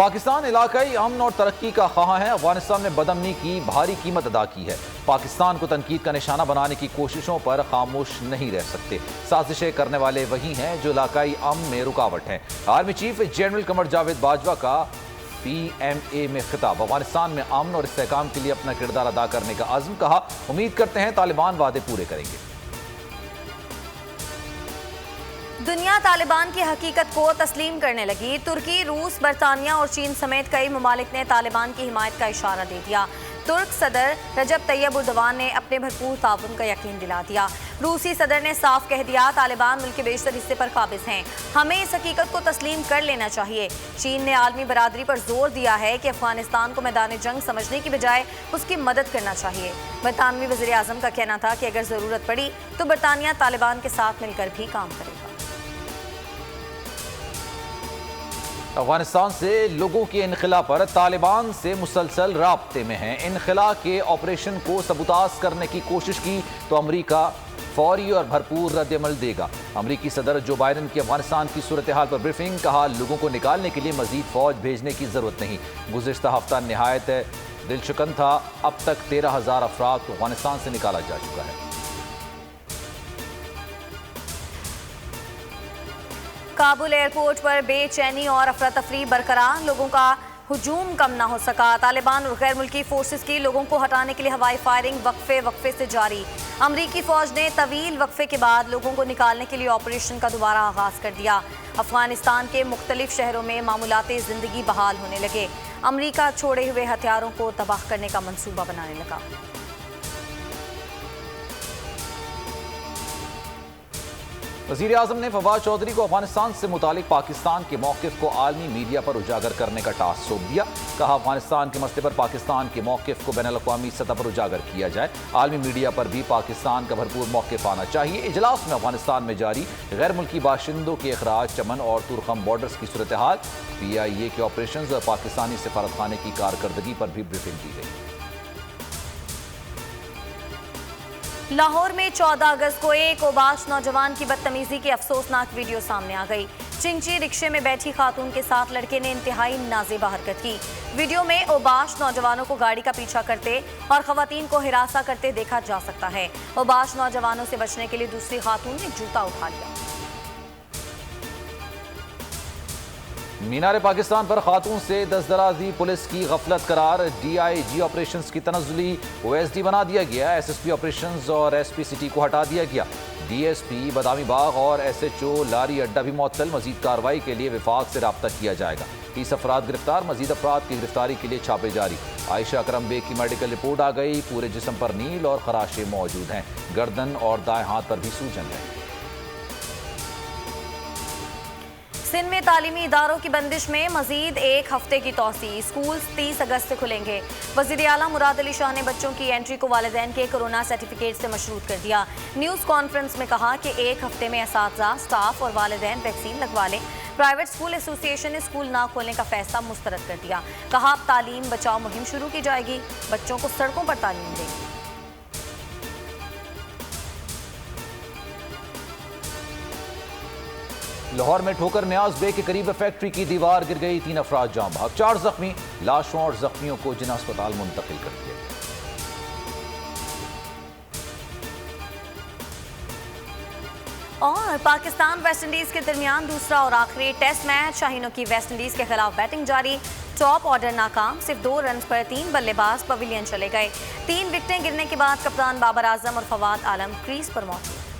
पाकिस्तान इलाकाई अमन और तरक्की का ख्वाह है। अफगानिस्तान में बदअमनी की भारी कीमत अदा की है। पाकिस्तान को तनकीद का निशाना बनाने की कोशिशों पर खामोश नहीं रह सकते। साजिशें करने वाले वही हैं जो इलाकाई अमन में रुकावट हैं। Army chief general Qamar Javed Bajwa का PMA में खिताब। अफगानिस्तान में अमन और इस्तेहकाम के लिए अपना किरदार अदा करने का अज़्म कहा। उम्मीद करते हैं तालिबान वादे पूरे करेंगे। दुनिया तालिबान की हकीकत को तस्लीम करने लगी। तुर्की, रूस, बरतानिया और चीन समेत कई ममालिक ने तालिबान की हिमायत का इशारा दे दिया। तुर्क सदर रजब तैयब उर्दवान ने अपने भरपूर ताउन का यकीन दिला दिया। रूसी सदर ने साफ कह दिया तालिबान मुल्क के बेशतर हिस्से पर काबिज हैं। हमें इस हकीकत को तस्लीम कर लेना चाहिए। चीन ने आलमी बरादरी पर जोर दिया है कि अफगानिस्तान को मैदान जंग समझने की बजाय उसकी मदद करना चाहिए। बरतानवी वज़ीर आज़म का कहना था कि अगर ज़रूरत पड़ी तो बरतानिया तालिबान के साथ मिलकर भी काम करेगा। अफगानिस्तान से लोगों के इनखला पर तालिबान से मुसलसल राब्ते में हैं। इनखला के ऑपरेशन को सबूताज करने की कोशिश की तो अमरीका फौरी और भरपूर रद्दअमल देगा। अमरीकी सदर जो बाइडन की अफगानिस्तान की सूरत हाल पर ब्रीफिंग। कहा लोगों को निकालने के लिए मजीद फौज भेजने की जरूरत नहीं। गुज़िश्ता हफ्ता निहायत दिलशकन था। अब तक 13,000 अफराद को अफगानिस्तान से निकाला जा चुका है। काबुल एयरपोर्ट पर बेचैनी और अफरा तफरी बरकरार। लोगों का हुजूम कम ना हो सका। तालिबान और गैर मुल्की फोर्सेस की लोगों को हटाने के लिए हवाई फायरिंग वक्फे से जारी। अमरीकी फौज ने तवील वक्फे के बाद लोगों को निकालने के लिए ऑपरेशन का दोबारा आगाज कर दिया। अफगानिस्तान के मुख्तलिफ शहरों में मामूलाते जिंदगी बहाल होने लगे। अमरीका छोड़े हुए हथियारों को तबाह करने का मंसूबा बनाने लगा। वज़ीर आज़म ने फवाद चौधरी को अफगानिस्तान से मुतालिक पाकिस्तान के मौक़िफ़ को आलमी मीडिया पर उजागर करने का टास्क सौंप दिया। कहा अफगानिस्तान के मसले पर पाकिस्तान के मौक़िफ़ को बैनुल-अक़वामी सतह पर उजागर किया जाए। आलमी मीडिया पर भी पाकिस्तान का भरपूर मौक़िफ़ आना चाहिए। इजलास में अफगानिस्तान में जारी गैर मुल्की बाशिंदों के अखराज, चमन और तुरखम बॉर्डर्स की सूरत हाल, PIA के ऑपरेशन और पाकिस्तानी सफारतखाने की कारकर्दगी पर भी ब्रीफिंग की गई। लाहौर में 14 अगस्त को एक ओबाश नौजवान की बदतमीजी की अफसोसनाक वीडियो सामने आ गई। चिंची रिक्शे में बैठी खातून के साथ लड़के ने इंतहाई नाज़ेबा हरकत की। वीडियो में ओबाश नौजवानों को गाड़ी का पीछा करते और खवातीन को हिरासा करते देखा जा सकता है। ओबाश नौजवानों से बचने के लिए दूसरी खातून ने जूता उठा लिया। मीनार पाकिस्तान पर खातून से दस्तदराजी पुलिस की गफलत करार। DIG ऑपरेशंस की तनज़ुली OSD बना दिया गया। SSP ऑपरेशंस और SP सिटी को हटा दिया गया। DSP बदामी बाग और SHO लारी अड्डा भी मुअत्तल। मजीद कार्रवाई के लिए विफाक से रब्ता किया जाएगा। 30 अफराद गिरफ्तार। मजीद अफराद की गिरफ्तारी के लिए छापे जारी। आयशा अकरम बेग की मेडिकल रिपोर्ट आ गई। पूरे जिस्म पर नील और खराशे मौजूद हैं। गर्दन और दाएं हाथ पर भी सूजन है। सिंध में तालीमी इदारों की बंदिश में मजीद एक हफ्ते की तौसी। स्कूल 30 अगस्त से खुलेंगे। वज़ीर आला मुराद अली शाह ने बच्चों की एंट्री को वालिदैन के कोरोना सर्टिफिकेट से मशरूत कर दिया। न्यूज़ कॉन्फ्रेंस में कहा कि एक हफ्ते में असातिज़ा, स्टाफ और वालिदैन वैक्सीन लगवा लें। प्राइवेट स्कूल एसोसिएशन ने स्कूल ना खोलने का फैसला मुस्तरद कर दिया। कहा अब तालीम बचाओ मुहिम शुरू की जाएगी। बच्चों को सड़कों पर तालीम देंगे। लाहौर में ठोकर न्याज बे के करीब फैक्ट्री की दीवार गिर गई। 3 अफराद जाम भाग, 4 जख्मी। लाशों और जख्मियों को जिला अस्पताल मुंतकिल कर दिया। और पाकिस्तान वेस्टइंडीज के दरमियान दूसरा और आखिरी टेस्ट मैच। शाहीनों की वेस्टइंडीज के खिलाफ बैटिंग जारी। टॉप ऑर्डर नाकाम। सिर्फ 2 रन पर 3 बल्लेबाज पवेलियन चले गए। 3 विकेटें गिरने के बाद कप्तान बाबर आजम और फवाद आलम क्रीज पर मौजूद।